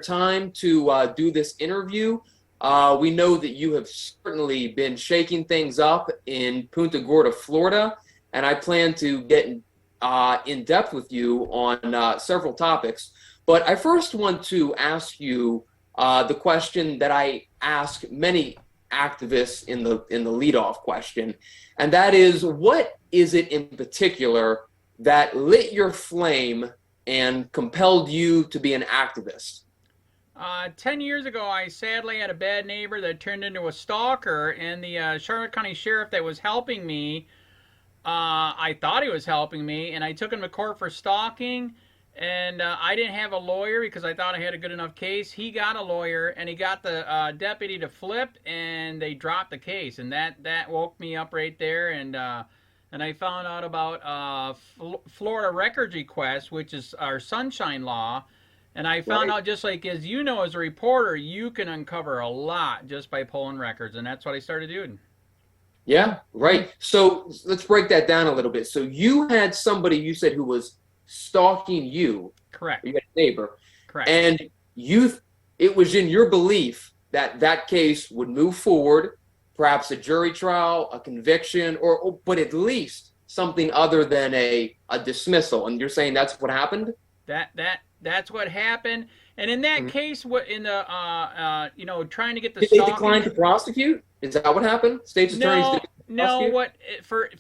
time to do this interview. We know that you have certainly been shaking things up in Punta Gorda, Florida, and I plan to get in depth with you on several topics. But I first want to ask you the question that I ask many activists in the leadoff question, and that is, what is it in particular that lit your flame and compelled you to be an activist? 10 years ago, I sadly had a bad neighbor that turned into a stalker, and the Charlotte County Sheriff that was helping me, I thought he was helping me, and I took him to court for stalking, and I didn't have a lawyer because I thought I had a good enough case. He got a lawyer, and he got the deputy to flip, and they dropped the case, and that woke me up right there, and I found out about Florida records request, which is our sunshine law. And I found out, just like as you know, as a reporter, you can uncover a lot just by pulling records, and that's what I started doing. Yeah, right. So let's break that down a little bit. So you had somebody, you said, who was stalking you. Correct. You had a neighbor. Correct. And it was in your belief that that case would move forward, perhaps a jury trial, a conviction, but at least something other than a dismissal. And you're saying that's what happened? That's what happened. And in that case, what in the trying to get the did they decline to prosecute? Is that what happened? State's attorneys didn't prosecute? What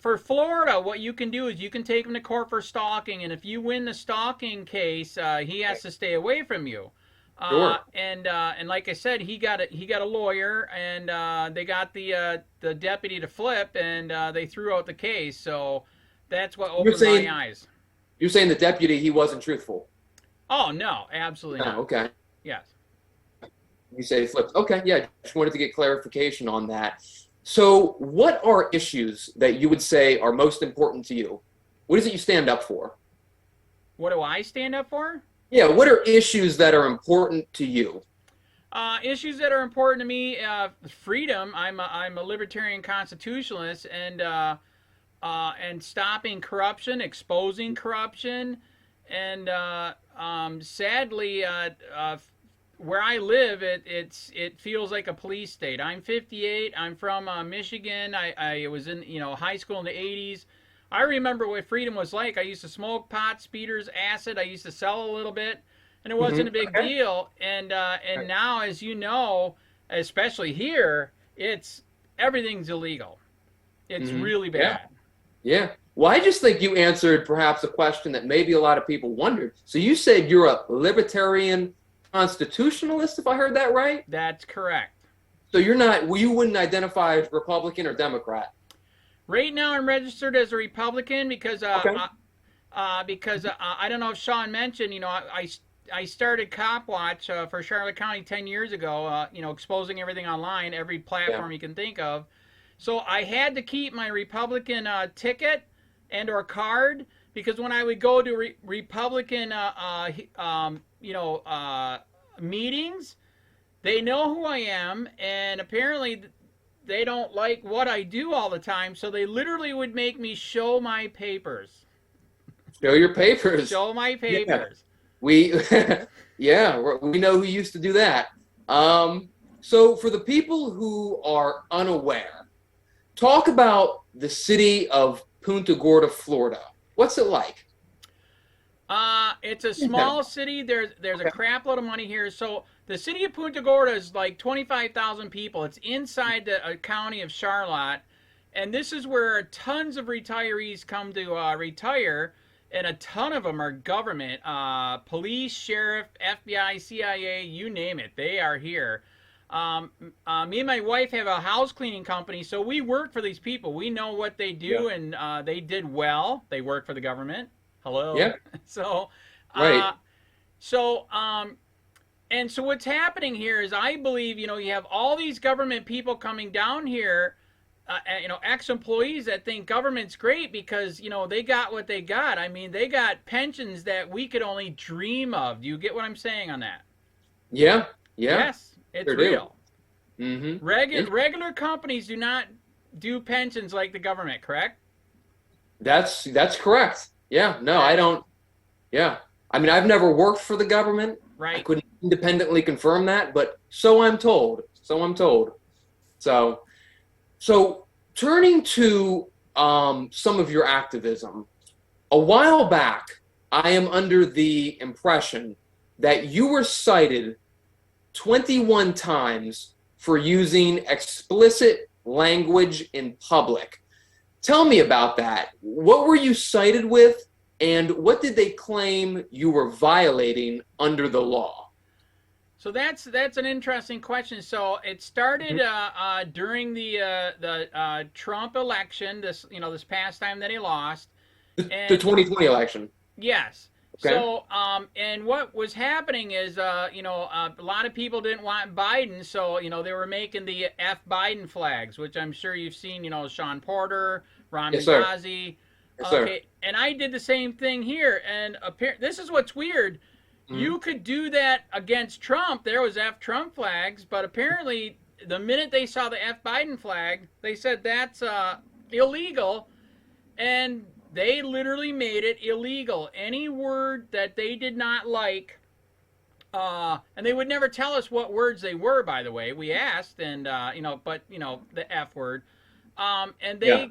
for Florida, what you can do is you can take him to court for stalking, and if you win the stalking case, he has to stay away from you. Sure. And like I said, he got a lawyer, and they got the deputy to flip, and they threw out the case. So that's what opened my eyes. You're saying the deputy, he wasn't truthful? Oh no, absolutely not. Okay. Yes. You say flipped. Okay, yeah, just wanted to get clarification on that. So what are issues that you would say are most important to you? What is it you stand up for? What do I stand up for? Yeah, what are issues that are important to you? Issues that are important to me, freedom. I'm a libertarian constitutionalist, and stopping corruption, exposing corruption, and sadly, where I live, it feels like a police state. I'm 58. I'm from Michigan. I was in high school in the 80s. I remember what freedom was like. I used to smoke pot, speeders, acid. I used to sell a little bit, and it wasn't a big deal. And now, as you know, especially here, everything's illegal. It's really bad. Yeah. Well, I just think you answered perhaps a question that maybe a lot of people wondered. So you said you're a libertarian constitutionalist, if I heard that right? That's correct. So you wouldn't identify as Republican or Democrat? Right now I'm registered as a Republican because I don't know if Sean mentioned, I started Copwatch for Charlotte County 10 years ago, exposing everything online, every platform you can think of. So I had to keep my Republican ticket and or card, because when I would go to Republican meetings, they know who I am, and apparently they don't like what I do all the time, so they literally would make me show my papers. Show your papers. Show my papers. Yeah. We know who used to do that. So for the people who are unaware, talk about the city of Punta Gorda, Florida. What's it like? It's a small city. There's a crap load of money here. So the city of Punta Gorda is like 25,000 people. It's inside the county of Charlotte, and this is where tons of retirees come to retire, and a ton of them are government, police, sheriff, FBI, CIA, you name it. They are here. Me and my wife have a house cleaning company, so we work for these people. We know what they do, and they did well. They work for the government. Hello. Yeah. So, right. And so what's happening here is, I believe, you have all these government people coming down here, ex-employees that think government's great because, they got what they got. I mean, they got pensions that we could only dream of. Do you get what I'm saying on that? Yeah. Yeah. Yes. It's real. Mm-hmm. Regular companies do not do pensions like the government, correct? That's correct. Yeah. No, I don't. Yeah. I mean, I've never worked for the government. I right? couldn't independently confirm that, but so I'm told. So I'm told. So, so turning to some of your activism, a while back, I am under the impression that you were cited 21 times for using explicit language in public. Tell me about that. What were you cited with, and what did they claim you were violating under the law? So that's an interesting question. So it started during the Trump election. This past time that he lost, The and 2020 election. yes. Okay. So and what was happening is a lot of people didn't want Biden, so they were making the F Biden flags, which I'm sure you've seen. Sean Porter, Ron Yes, sir. Benghazi. Yes, sir. Okay, and I did the same thing here. And this is what's weird. Mm-hmm. You could do that against Trump. There was F Trump flags, but apparently the minute they saw the F Biden flag, they said that's illegal, and they literally made it illegal. Any word that they did not like, and they would never tell us what words they were. By the way, we asked, and but the F word, and Yeah.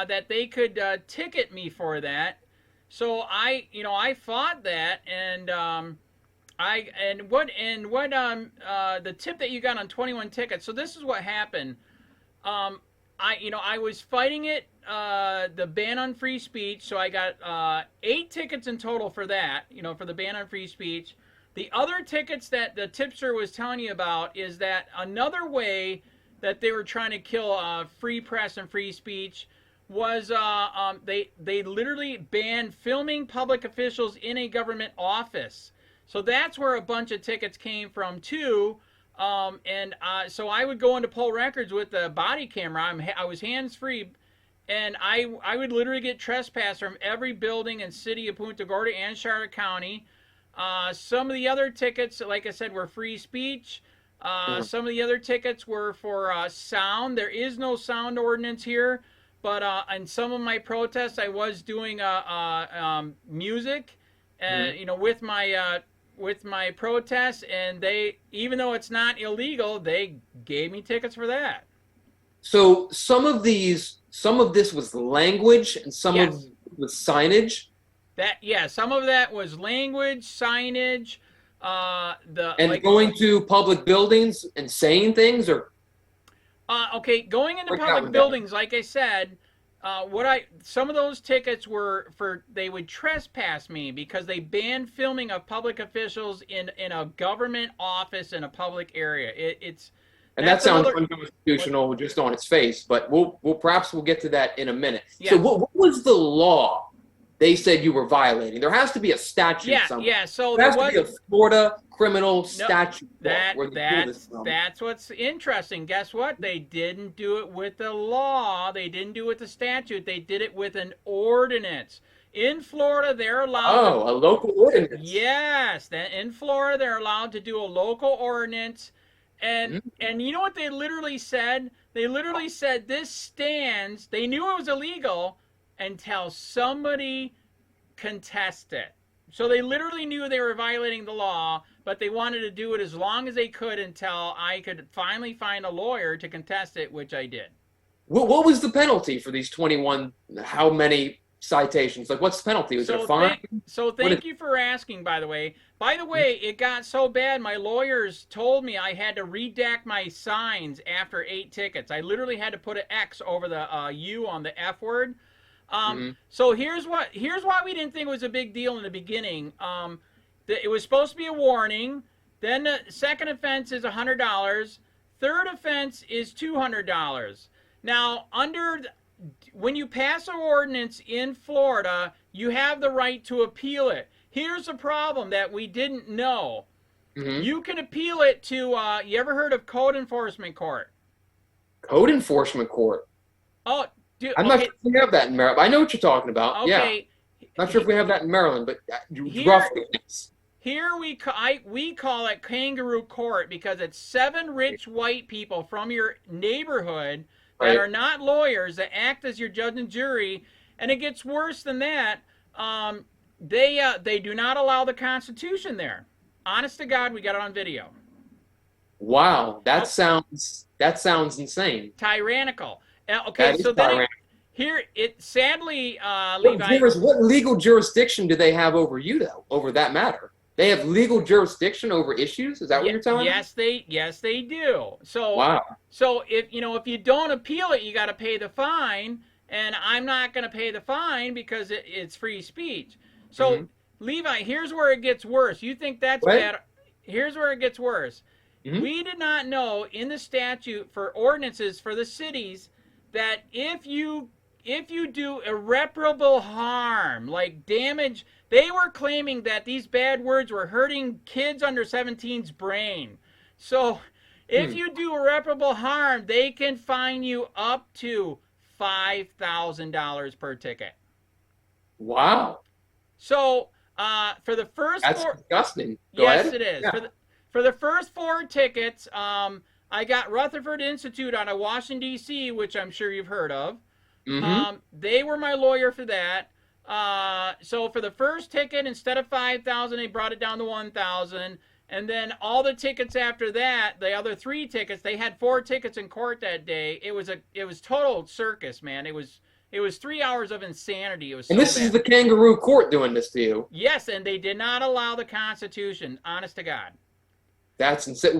that they could ticket me for that. So I fought that, and the tip that you got on 21 tickets. So this is what happened. I was fighting it, the ban on free speech. So I got 8 tickets in total for that. For the ban on free speech. The other tickets that the tipster was telling you about is that another way that they were trying to kill free press and free speech was they literally banned filming public officials in a government office. So that's where a bunch of tickets came from too. So I would go into poll records with the body camera. I was hands free, and I would literally get trespassed from every building and city of Punta Gorda and Charlotte County. Some of the other tickets, like I said, were free speech. Mhm. Some of the other tickets were for sound. There is no sound ordinance here, but in some of my protests, I was doing music, Mhm. with my protests, and they, even though it's not illegal, they gave me tickets for that. So some of this was language, and some of Yes, it was signage. yeah, some of that was language, signage, the And like. going to public buildings and saying things, or Okay, going into break that public one down. buildings, like I said, some of those tickets were for, they would trespass me because they banned filming of public officials in a government office in a public area. It's And that that's sounds another. What? unconstitutional just on its face, but we'll get to that in a minute. So Yes. what was the law they said you were violating? There has to be a statute Yeah, somewhere. yeah. So There there has to was be a Florida criminal no. statute book That where they pull this that's from. that's what's interesting. Guess what? They didn't do it with the law. They didn't do it with the statute. They did it with an ordinance. In Florida, they're allowed to. Oh, a local ordinance. Yes, that in Florida they're allowed to do a local ordinance, and Mhm. and you know what they literally said? They literally said this stands. They knew it was illegal until somebody contest it. So they literally knew they were violating the law, but they wanted to do it as long as they could until I could finally find a lawyer to contest it, which I did. What was the penalty for these 21? How many citations? Like, what's the penalty? Was it a So fine? What thank you for asking, by the way. By the way, it got so bad my lawyers told me I had to redact my signs after 8 tickets. I literally had to put an X over the U on the F word. mm-hmm. So here's why we didn't think it was a big deal in the beginning. It was supposed to be a warning. Then the second offense is $100. Third offense is $200. Now, when you pass an ordinance in Florida, you have the right to appeal it. Here's the problem that we didn't know. Mm-hmm. You can appeal it to, you ever heard of Code Enforcement Court? Code enforcement court. Oh, I'm not okay, sure if we have that in Maryland. I know what you're talking about. Yeah. okay. Not sure if we have that in Maryland, but Here, roughly, yes. Here we call it kangaroo court because it's 7 rich white people from your neighborhood that Right. are not lawyers that act as your judge and jury, and it gets worse than that. They do not allow the Constitution there. Honest to God, we got it on video. Wow, Oh, that sounds insane. tyrannical. Okay, That is so then tyrannical. here it sadly, Levi. What legal jurisdiction do they have over you, though, over that matter? They have legal jurisdiction over issues? Is that what Yeah, you're telling me? yes they do. Wow. So if you don't appeal it, you got to pay the fine, and I'm not going to pay the fine because it's free speech. So Hmm. Levi, here's where it gets worse. You think that's What? bad? Here's where it gets worse. Hmm. We did not know in the statute for ordinances for the cities that if you do irreparable harm, like damage, they were claiming that these bad words were hurting kids under 17's brain. So if Hmm. you do irreparable harm, they can fine you up to $5,000 per ticket. Wow. So for the first That's four, disgusting. Go yes, ahead. it is. Yeah. For the first four tickets, I got Rutherford Institute out of Washington D.C., which I'm sure you've heard of. Hmm. They were my lawyer for that. So for the first ticket, instead of 5,000, they brought it down to 1,000. And then all the tickets after that, the other three tickets, they had four tickets in court that day. It was total circus, man. It was 3 hours of insanity. It was And so this is bad. the kangaroo court doing this to you. Yes, and they did not allow the Constitution. Honest to God. That's insane.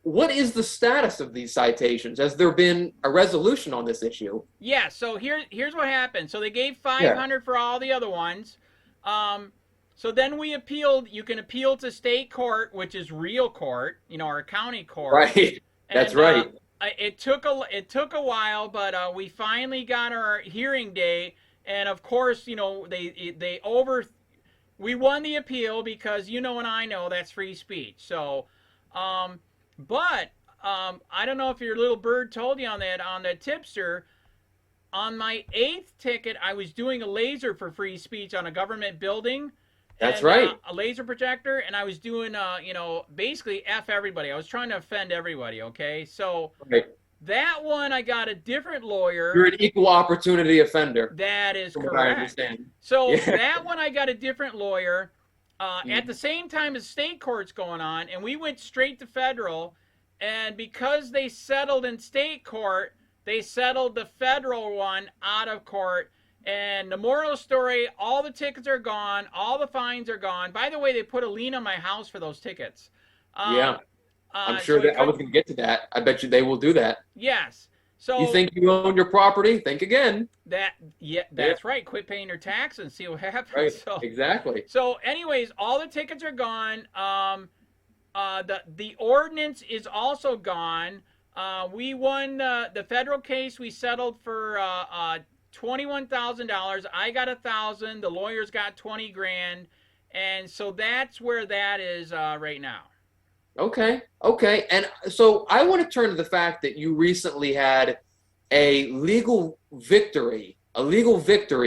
What is the status of these citations? Has there been a resolution on this issue? Yeah, so here's what happened. So they gave Yeah. 500 for all the other ones. Um, so then we appealed. You can appeal to state court, which is real court, our county court. Right. That's And right. it took a while, but we finally got our hearing day. And of course, we won the appeal because and I know that's free speech. So, um, but I don't know if your little bird told you on that tipster. On my eighth ticket, I was doing a laser for free speech on a government building, That's and right. a laser projector, and I was doing basically f everybody. I was trying to offend everybody. Okay, so Right. that one I got a different You're lawyer. an equal opportunity offender, That is from what I correct. understand. So Yeah. that one I got a different lawyer at the Mhm. same time as state court's going on, and we went straight to federal. And because they settled in state court, they settled the federal one out of court. And the moral story, all the tickets are gone, all the fines are gone. By the way, they put a lien on my house for those tickets. Yeah. Um, I'm sure so we that I was could, going to get to that. I bet you they will do that. yes. You So think you own your property? Think again. yeah, Yeah. that's right. Quit paying your tax and see what happens. Right. So Exactly. anyways, all the tickets are gone. The ordinance is also gone. We won the federal case. We settled for $21,000. I got 1,000. The lawyers got 20 grand, and so that's where that is right now. Okay. Okay. And so I want to turn to the fact that you recently had a legal victory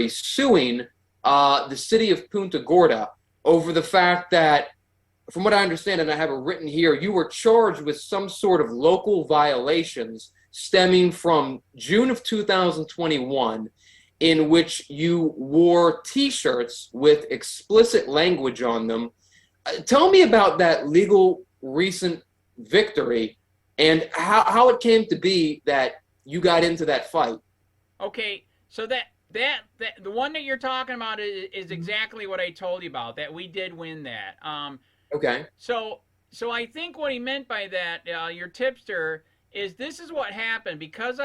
suing the city of Punta Gorda over the fact that, from what I understand, and I have it written here, you were charged with some sort of local violations stemming from June of 2021, in which you wore T-shirts with explicit language on them. Tell me about that legal recent victory and how it came to be that you got into that fight. Okay, so that the one that you're talking about is exactly what I told you about. That we did win that. Okay. So I think what he meant by that, your tipster, is this is what happened because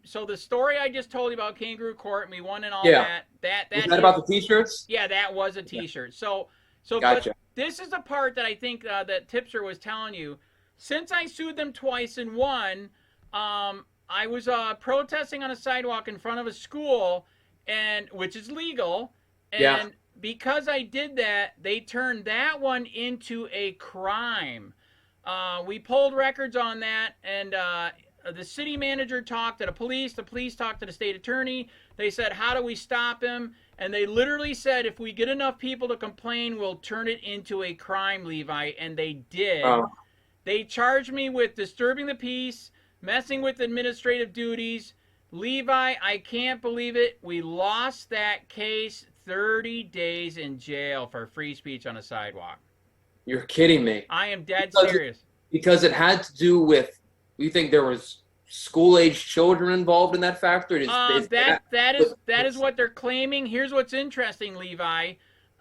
so the story I just told you about kangaroo court and we won and all Yeah. that that Was that that is about the T-shirts? yeah, that was a Yeah. T-shirt. So but Gotcha. this is the part that I think that tipster was telling you. Since I sued them twice and won, I was protesting on a sidewalk in front of a school, and which is legal, Yeah. and because I did that, they turned that one into a crime. We pulled records on that, and the city manager talked to the police talked to the state attorney. They said, how do we stop him? And they literally said, if we get enough people to complain, we'll turn it into a crime, Levi. And they did. Oh, They charged me with disturbing the peace, messing with administrative duties. Levi, I can't believe it. We lost that case, 30 days in jail for free speech on a sidewalk. You're kidding me. I am dead Because serious. because it had to do with. You think there was school-age children involved in that factor? Is That is what they're claiming. Here's what's interesting, Levi.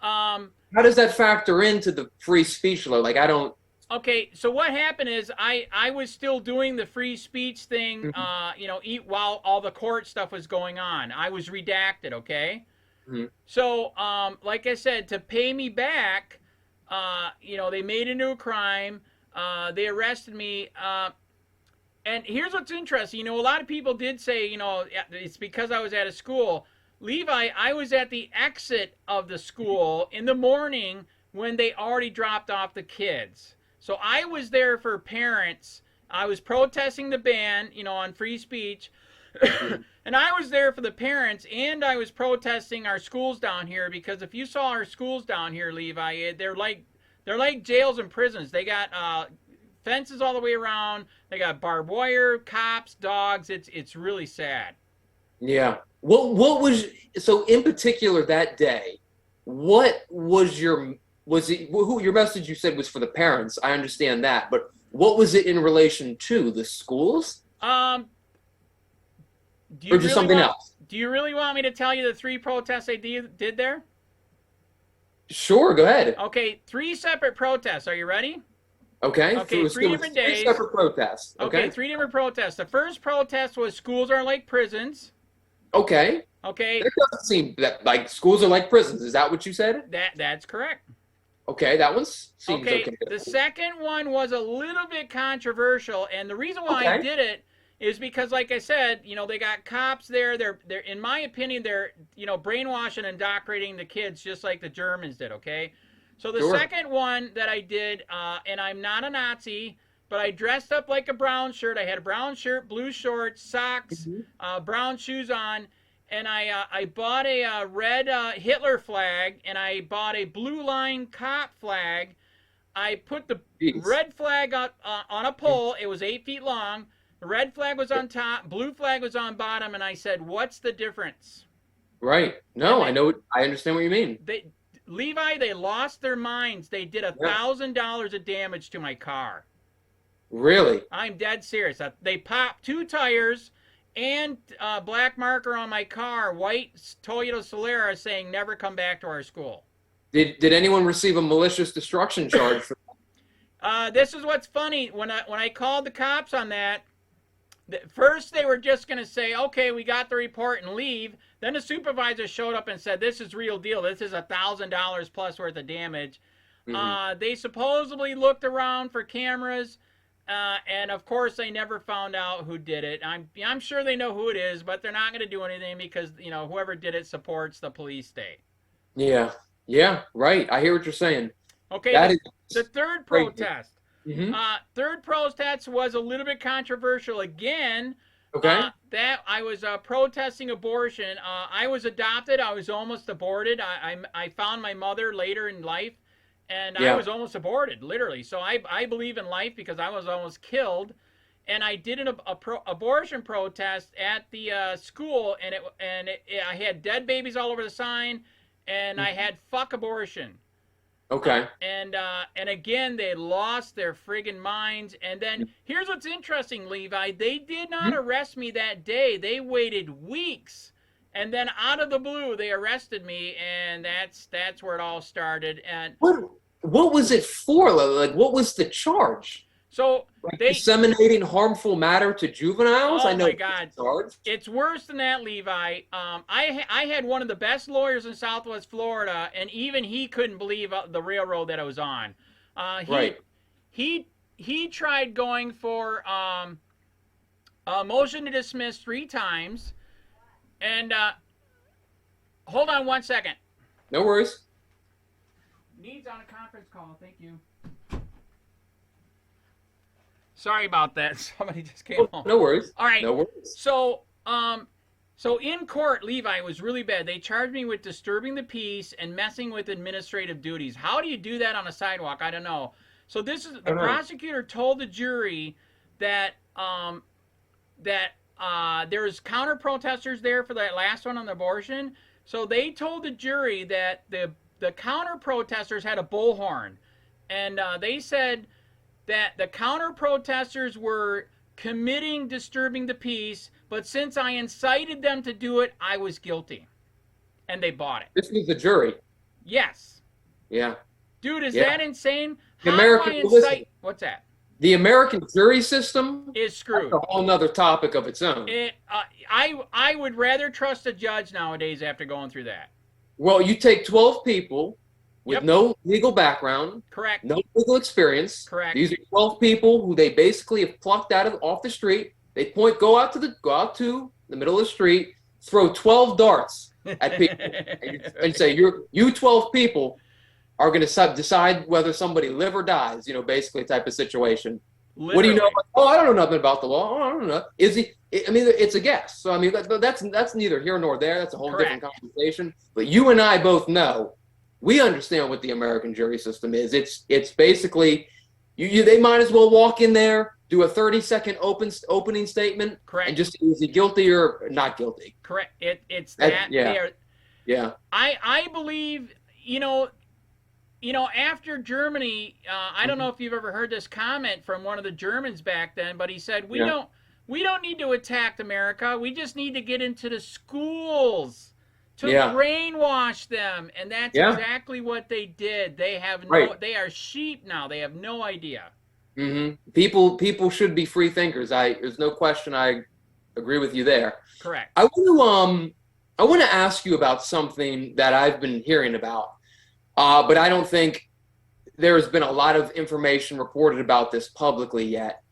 how does that factor into the free speech law? Like I don't. Okay, so what happened is I was still doing the free speech thing, Mhm, while all the court stuff was going on. I was redacted, okay? mhm. So, like I said, to pay me back, they made into a crime. They arrested me. And here's what's interesting. A lot of people did say, it's because I was at a school. Levi, I was at the exit of the school in the morning when they already dropped off the kids. So I was there for parents. I was protesting the ban, on free speech. Mhm. And I was there for the parents, and I was protesting our schools down here because if you saw our schools down here, Levi, they're like jails and prisons. They got fences all the way around. They got barbed wire, cops, dogs. It's really sad. Yeah. What was so in particular that day? What was who your message you said was for the parents? I understand that, but what was it in relation to the schools Um, do or you just really something want else? do you really want me to tell you the three protests they did there? Sure, go ahead. Okay, three separate protests. Are you ready? Okay, Okay, three there was different three days. separate protests. Okay, Okay, three different protests. The first protest was schools are like prisons. okay. Okay, That doesn't seem that like schools are like prisons. Is that what you said? that's correct. Okay, that one seems Okay, okay. the second one was a little bit controversial, and the reason why I Okay, did it is because, like I said, they got cops there. They're in my opinion, they're brainwashing and indoctrinating the kids just like the Germans did. Okay, so the sure. second one that I did, and I'm not a Nazi, but I dressed up like a brown shirt. I had a brown shirt, blue shorts, socks, Mhm. brown shoes on, and I bought a red Hitler flag, and I bought a blue line cop flag. I put the Jeez. red flag on a pole. It was 8 feet long. The red flag was on top, blue flag was on bottom, and I said, "What's the difference?" Right. And No, I know. I understand what you mean. Levi, they lost their minds. They did Yeah. $1,000 of damage to my car. Really. I'm dead serious. They popped two tires and black marker on my car, white Toyota Solara, saying never come back to our school. Did anyone receive a malicious destruction charge for This is what's funny. When I called the cops on that, first they were just going to say, okay, we got the report and leave. Then the supervisor showed up and said, this is real deal. This is $1,000 plus worth of damage. Mhm. They supposedly looked around for cameras, and of course they never found out who did it. I'm sure they know who it is, but they're not going to do anything because whoever did it supports the police state. Yeah. Yeah, right. I hear what you're saying. Okay, That the is third crazy. protest. Hmm. Third protest was a little bit controversial again. Okay. That I was protesting abortion. I was adopted. I was almost aborted. I found my mother later in life, and I Yeah. was almost aborted, literally. So I believe in life because I was almost killed, and I did an abortion protest at the school, and I had dead babies all over the sign, and I Mhm. had fuck abortion. Okay. And again, they lost their friggin' minds. And then here's what's interesting, Levi. They did not Mhm. arrest me that day. They waited weeks, and then out of the blue, they arrested me, and that's where it all started. And What was it for? Like, what was the charge? so Like they, disseminating harmful matter to juveniles? I oh know my that's God, the charge. it's worse than that, Levi. I had one of the best lawyers in Southwest Florida, and even he couldn't believe the railroad that I was on. Uh, he Right. he tried going for a motion to dismiss 3 times, and hold on 1 second. No worries. Needs on a conference call. Thank you. Sorry about that. Somebody just came Oh, home. no worries. All right. No worries. So in court, Levi, it was really bad. They charged me with disturbing the peace and messing with administrative duties. How do you do that on a sidewalk? I don't know. So I the don't know. prosecutor told the jury that there was counter protesters there for that last one on the abortion. So they told the jury that the counter protesters had a bullhorn, and they said that the counter protesters were committing disturbing the peace, but since I incited them to do it, I was guilty, and they bought it. This was the jury. Yes, Yeah. dude, is Yeah. that insane? The How do I American, listen, incite? What's that? the American jury system Is is screwed. a whole nother topic of its own. I would rather trust a judge nowadays after going through that. Well, you take 12 people with Yep. no legal background, Correct. no legal experience. Correct. These are 12 people who they basically have plucked off the street. They go out to the middle of the street, throw 12 darts at people, and say, you 12 people are going to decide whether somebody live or dies. Basically type of situation. Literally. What do you know? Oh, I don't know nothing about the law. Oh, I don't know. Is he? I mean, it's a guess. So I mean, that's neither here nor there. That's a whole Correct. different conversation. But you and I both know, we understand what the American jury system is. It's basically, they might as well walk in there, do a 30-second opening statement, Correct. and just is he guilty or not guilty? Correct. It's that. Yeah. Yeah. I believe, after Germany, I don't know if you've ever heard this comment from one of the Germans back then, but he said, we don't need to attack America. We just need to get into the schools to brainwash them. And that's exactly what they did. They have they are sheep now. They have no idea. Mm-hmm. People should be free thinkers. There's no question. I agree with you there. Correct. I want to ask you about something that I've been hearing about. But I don't think there's been a lot of information reported about this publicly yet.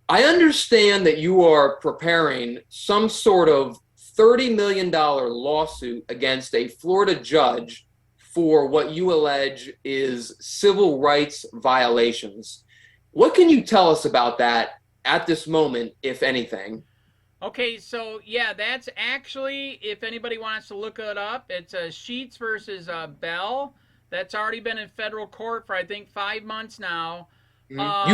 I understand that you are preparing some sort of $30 million lawsuit against a Florida judge for what you allege is civil rights violations. What can you tell us about that at this moment, if anything? Okay, so that's actually, if anybody wants to look it up, it's Sheets versus Bell. That's already been in federal court for, I think, 5 months now. Mm-hmm.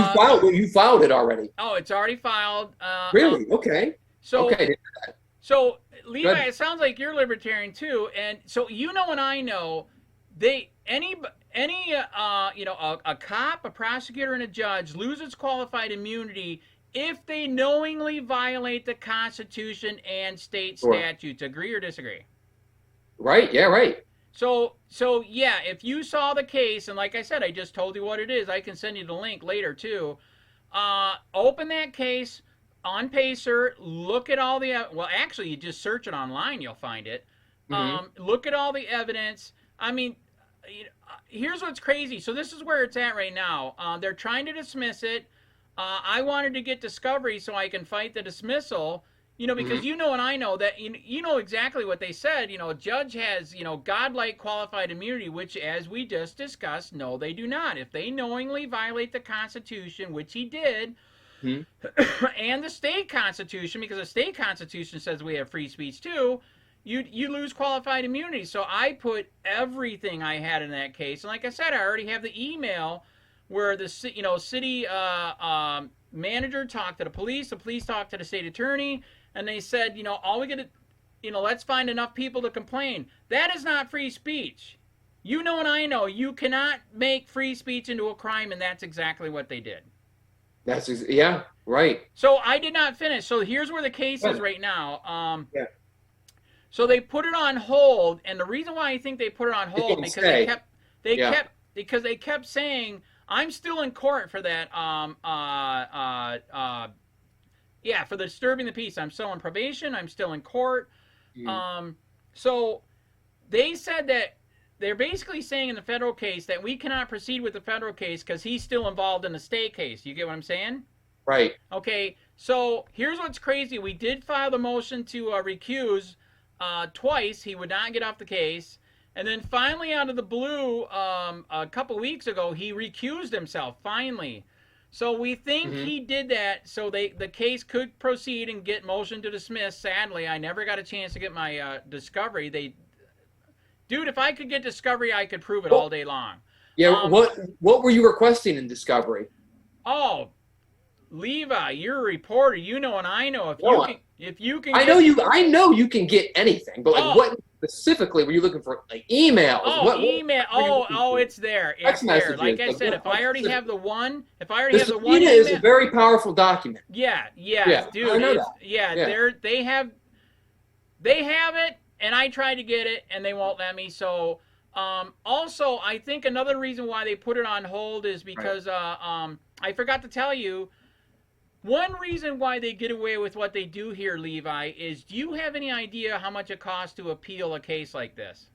You filed it already. Oh, it's already filed. Really? Okay. So, okay. So, Levi, it sounds like you're libertarian too, and so and I know a cop, a prosecutor, and a judge loses qualified immunity if they knowingly violate the Constitution and state statutes. Agree or disagree? Right. Yeah. Right. So if you saw the case, and like I said, I just told you what it is. I can send you the link later too. Open that case on Pacer. Look at all the actually, you just search it online, you'll find it. Mm-hmm. Look at all the evidence. I mean, here's what's crazy. So this is where it's at right now. They're trying to dismiss it. I wanted to get discovery so I can fight the dismissal. Because mm-hmm. and I know that you know exactly what they said. A judge has, godlike qualified immunity, which, as we just discussed, no, they do not. If they knowingly violate the Constitution, which he did, mm-hmm. and the state Constitution, because the state Constitution says we have free speech too, you lose qualified immunity. So I put everything I had in that case, and like I said, I already have the email where the city manager talked to the police talked to the state attorney. And they said, all we got to, let's find enough people to complain. That is not free speech. And I know, you cannot make free speech into a crime, and that's exactly what they did. Right. So I did not finish. So here's where the case is right now. So they put it on hold, and the reason why I think they put it on hold because they kept saying, I'm still in court for that. For the disturbing the peace. I'm still on probation. I'm still in court. So they said that they're basically saying in the federal case that we cannot proceed with the federal case because he's still involved in the state case. You get what I'm saying? Right. Okay. So here's what's crazy. We did file the motion to recuse twice. He would not get off the case. And then finally, out of the blue, a couple weeks ago, he recused himself, finally. So we think he did that so the case could proceed and get motion to dismiss. Sadly, I never got a chance to get my discovery. Dude, if I could get discovery, I could prove it all day long. Yeah, what were you requesting in discovery? Oh, Levi, you're a reporter. And I know if you can. I know you can get anything, but what specifically, were you looking for like emails? Oh, email. What were you looking Oh, for? it's there. It's Text there. messages. Like I said, if I already have the one, The subpoena is a email, very powerful document. yeah, Yeah, dude, I know it's that. yeah, Yeah. they have it, and I tried to get it, and they won't let me. So, also, I think another reason why they put it on hold is Right. because I forgot to tell you. One reason why they get away with what they do here, Levi, is do you have any idea how much it costs to appeal a case like this?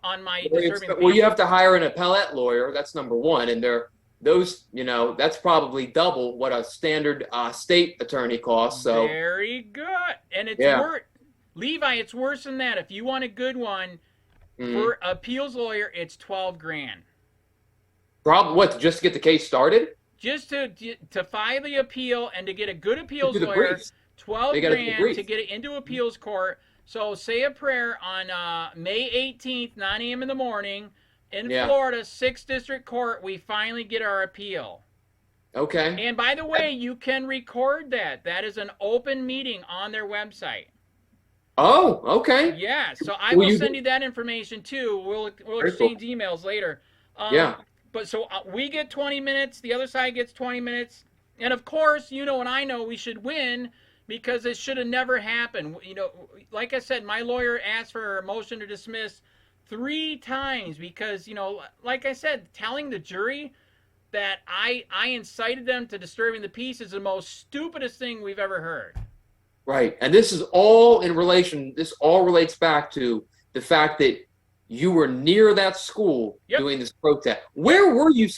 On my disturbing the Well, you peace? have to hire an appellate lawyer. That's number one, and that's probably double what a standard state attorney costs. So Very good. And it's yeah, worth, Levi, it's worse than that. If you want a good one mm. for appeals lawyer, it's 12 grand. Probably what, just to get the case started? Just to file the appeal and to get a good appeals Do the lawyer, briefs. 12 They gotta do the grand briefs. to get it into appeals court. So say a prayer on May 18th, 9 a.m. in the morning in Florida, 6th District Court. We finally get our appeal. Okay. And by the way, you can record that. That is an open meeting on their website. Oh, okay. Yeah, so I will send you that information too. We'll exchange emails later. Yeah. But so we get 20 minutes, the other side gets 20 minutes. And of course, you know and I know we should win because it should have never happened. You know, like I said, my lawyer asked for a motion to dismiss 3 times because, you know, like I said, telling the jury that I incited them to disturbing the peace is the most stupidest thing we've ever heard. Right. And this is all this all relates back to the fact that you were near that school doing this protest. Where were you?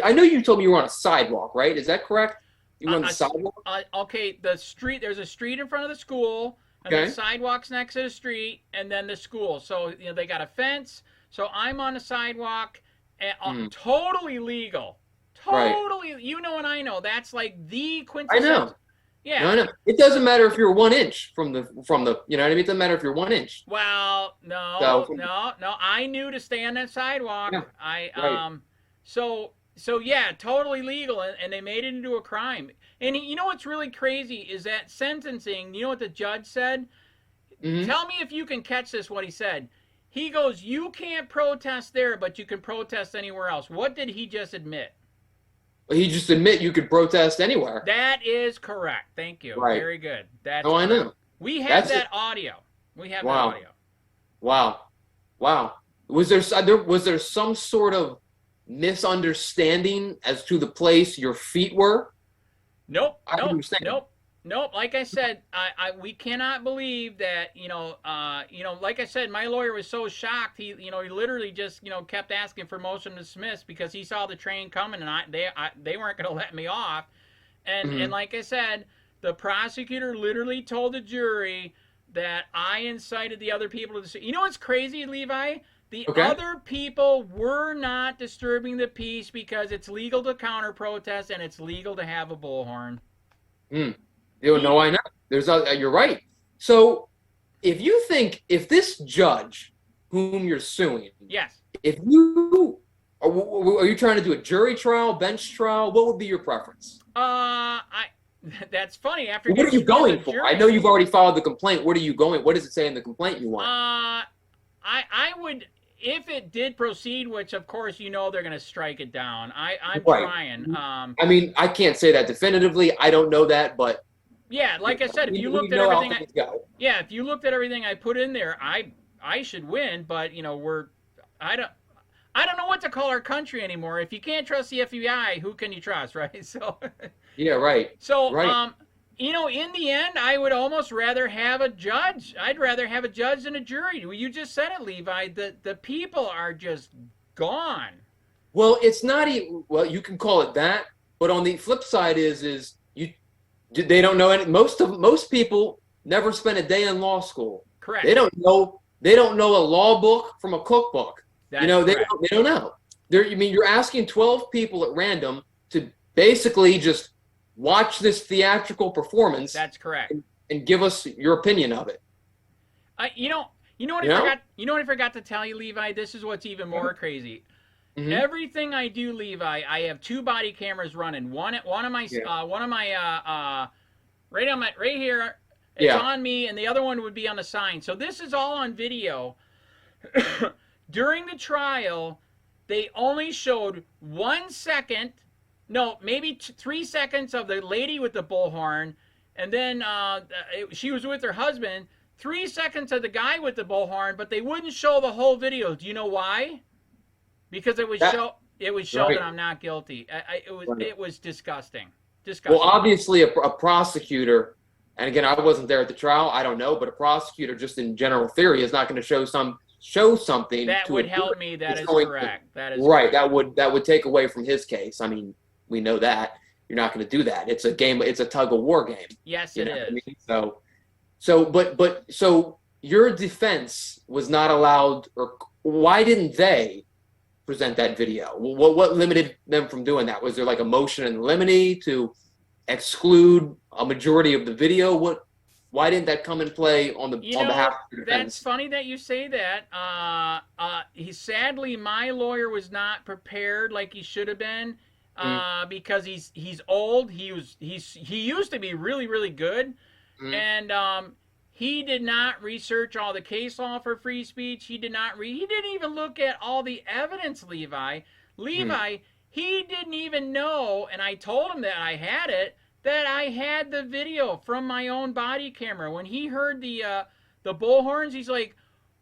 I know you told me you were on a sidewalk, right? Is that correct? You were on the sidewalk? Okay, the street, there's a street in front of the school, and the sidewalks next to the street, and then the school. So, you know, they got a fence. So I'm on the sidewalk, and totally legal. Totally, right. You know and I know. That's like the quintessential. I know. Yeah. No, it doesn't matter if you're 1 inch from the, you know what I mean? It doesn't matter if you're 1 inch. Well, no. I knew to stay on that sidewalk. Yeah, So yeah, totally legal, and they made it into a crime. And you know what's really crazy is that sentencing. You know what the judge said? Mm-hmm. Tell me if you can catch this. What he said. He goes, "You can't protest there, but you can protest anywhere else." What did he just admit? He just admit you could protest anywhere. That is correct. Thank you. Right. Very good. That's I know. We have that audio. We have that audio. Wow. Was there some sort of misunderstanding as to the place your feet were? Nope. Like I said, we cannot believe that, like I said, my lawyer was so shocked. He literally just, kept asking for motion to dismiss because he saw the train coming and they weren't going to let me off. And like I said, the prosecutor literally told the jury that I incited the other people to. You know what's crazy, Levi? The other people were not disturbing the peace because it's legal to counter protest and it's legal to have a bullhorn. No, I know. You're right. So if this judge whom you're suing, yes, are you trying to do a jury trial, bench trial? What would be your preference? That's funny. What are you going for? I know you've already filed the complaint. What are you going? What does it say in the complaint you want? I would, if it did proceed, which of course they're going to strike it down. I'm right. trying. I mean, I can't say that definitively. I don't know that, but yeah, like I said, if you looked at everything, if you looked at everything I put in there, I should win. But I don't know what to call our country anymore. If you can't trust the FBI, who can you trust, right? So yeah, right. So in the end, I would almost rather have a judge. I'd rather have a judge than a jury. You just said it, Levi. The people are just gone. Well, it's not even. Well, you can call it that, but on the flip side they don't know any. Most people never spent a day in law school. Correct. They don't know a law book from a cookbook. That's they don't know. You're asking 12 people at random to basically just watch this theatrical performance. That's correct. And give us your opinion of it. You know what I forgot to tell you, Levi? This is what's even more crazy. Mm-hmm. Everything I do, Levi, I have 2 body cameras running. One of my right here, It's Yeah. on me, and the other one would be on the sign. So this is all on video. During the trial, they only showed 1 second, no, maybe 3 seconds of the lady with the bullhorn, and then she was with her husband. 3 seconds of the guy with the bullhorn, but they wouldn't show the whole video. Do you know why? Because it would show Right. that I'm not guilty. Right. It was disgusting. Well, Disgusting. obviously, a prosecutor, and again, I wasn't there at the trial. I don't know, but a prosecutor, just in general theory, is not going to show something That to would a help jury. me. That It's is going to- correct. That is right. correct. That would take away from his case. I mean, we know that you're not going to do that. It's a game. It's a tug of war game. Yes, You it know what I is. mean? So your defense was not allowed, or why didn't they present that video? What limited them from doing that? Was there like a motion in limine to exclude a majority of the video? Why didn't that come in play on behalf of the That's defense? funny that you say that. Sadly, my lawyer was not prepared like he should have been, because he's old. He used to be really, really good, and he did not research all the case law for free speech. He didn't even look at all the evidence, Levi. He didn't even know, and I told him that I had it, that I had the video from my own body camera. When he heard the bullhorns, he's like,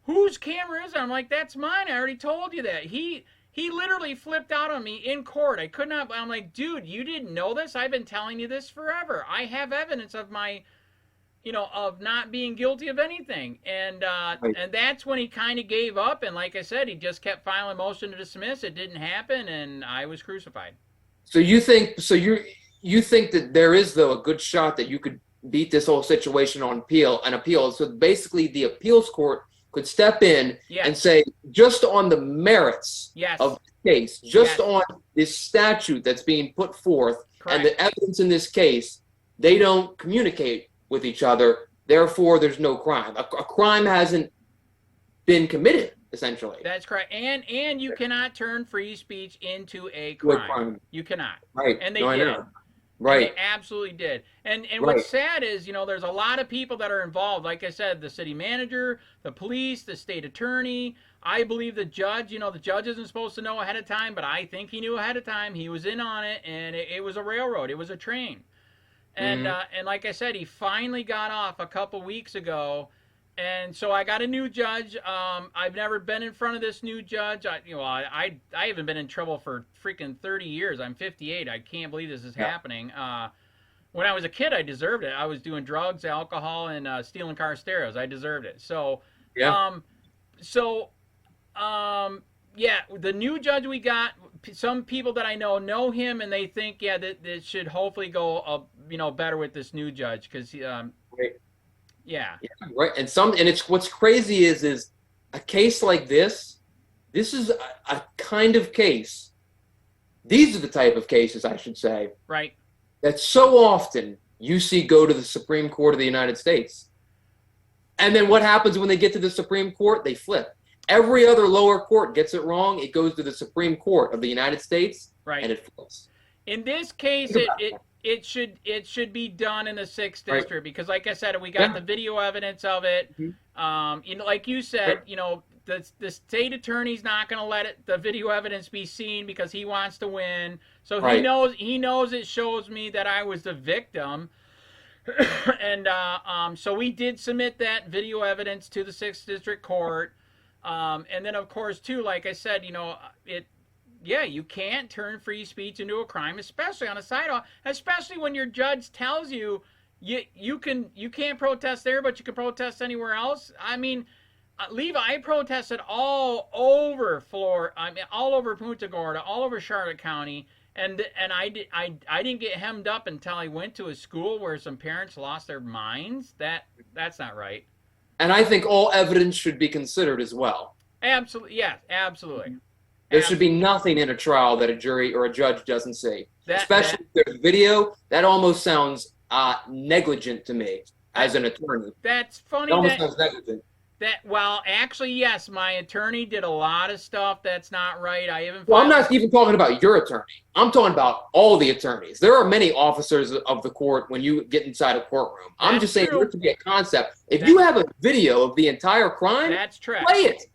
"Whose camera is it?" I'm like, "That's mine. I already told you that." He literally flipped out on me in court. I could not. I'm like, "Dude, you didn't know this? I've been telling you this forever. I have evidence of my, of not being guilty of anything." And and that's when he kind of gave up. And like I said, he just kept filing motion to dismiss. It didn't happen, and I was crucified. So you think that there is, though, a good shot that you could beat this whole situation on appeal. So basically, the appeals court could step in and say, just on the merits of the case, just on this statute that's being put forth, and the evidence in this case, they don't communicate with each other. Therefore, there's no crime. A crime hasn't been committed, essentially. That's correct. And you cannot turn free speech into a crime. You cannot. Right. And they did. Right. And they absolutely did. And what's sad is, there's a lot of people that are involved. Like I said, the city manager, the police, the state attorney. I believe the judge, the judge isn't supposed to know ahead of time, but I think he knew ahead of time. He was in on it, and it was a railroad. It was a train. And like I said, he finally got off a couple weeks ago. And so I got a new judge. I've never been in front of this new judge. I haven't been in trouble for freaking 30 years. I'm 58. I can't believe this is happening. When I was a kid, I deserved it. I was doing drugs, alcohol, and stealing car stereos. I deserved it. So, the new judge we got, some people that I know him, and they think, that it should hopefully go, better with this new judge, because Yeah, right. And it's what's crazy is a case like this. This is a kind of case. These are the type of cases, I should say, right, that so often you see go to the Supreme Court of the United States. And then what happens when they get to the Supreme Court? They flip. Every other lower court gets it wrong. It goes to the Supreme Court of the United States, right, and it flips. In this case, it should be done in the 6th district, because, like I said, we got the video evidence of it. Like you said, the state attorney's not going to let the video evidence be seen because he wants to win. So he knows it shows me that I was the victim. And so we did submit that video evidence to the 6th district court. And then, of course, too, like I said, you can't turn free speech into a crime, especially on a side off, especially when your judge tells you you can't protest there, but you can protest anywhere else. I mean, Levi, I protested all over all over Punta Gorda, all over Charlotte County, and I didn't get hemmed up until I went to a school where some parents lost their minds. That's not right. And I think all evidence should be considered as well. Absolutely, yes, absolutely. There should be nothing in a trial that a jury or a judge doesn't see. Especially if there's video, that almost sounds negligent to me as an attorney. That's funny. It almost sounds negligent. Well, actually, yes, my attorney did a lot of stuff that's not right. I even Well, I'm filed. not even talking about your attorney. I'm talking about all the attorneys. There are many officers of the court when you get inside a courtroom. I'm That's just saying there true. to be a concept. If That you have a video of the entire crime, that's play correct.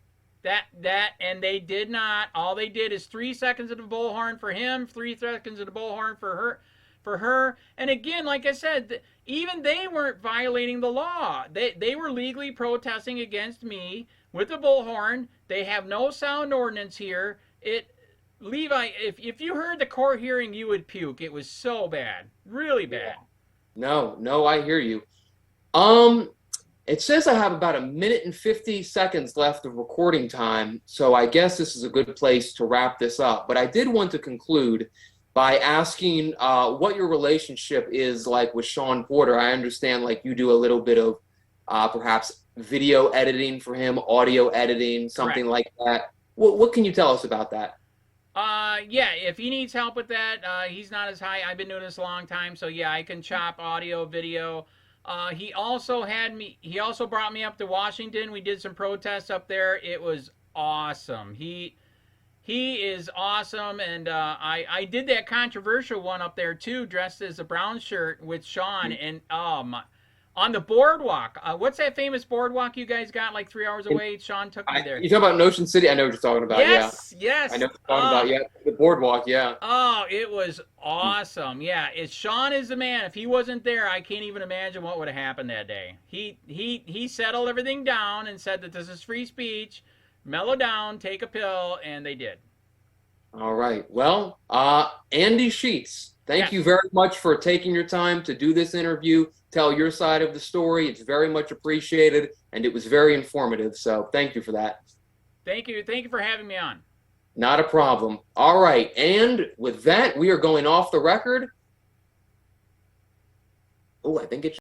it. And they did not. All they did is 3 seconds of the bullhorn for him, 3 seconds of the bullhorn for her, And again, like I said, even they weren't violating the law. They were legally protesting against me with the bullhorn. They have no sound ordinance here. Levi, if you heard the court hearing, you would puke. It was so bad, really bad. No, I hear you. Um, it says I have about 1 minute and 50 seconds left of recording time, so I guess this is a good place to wrap this up. But I did want to conclude by asking what your relationship is like with Sean Porter. I understand like you do a little bit of perhaps video editing for him, audio editing, something Correct. like that. What can you tell us about that? Yeah, if he needs help with that, he's not as high. I've been doing this a long time, so yeah, I can chop audio, video. He also brought me up to Washington. We did some protests up there. It was awesome. He is awesome, and I did that controversial one up there too, dressed as a brown shirt with Sean, and oh my, on the boardwalk. What's that famous boardwalk you guys got like 3 hours away? Sean took me there. You talking about in Ocean City? I know what you're talking about. Yeah, Yes, yes. I know what you're talking about. Yeah, the boardwalk. Yeah. Oh, it was awesome. Yeah, Sean is the man. If he wasn't there, I can't even imagine what would have happened that day. He settled everything down and said that this is free speech. Mellow down, take a pill, and they did. All right. Well, Andy Sheets, thank you Yes. very much for taking your time to do this interview, tell your side of the story. It's very much appreciated, and it was very informative. So thank you for that. Thank you. Thank you for having me on. Not a problem. All right. And with that, we are going off the record. Oh, I think it's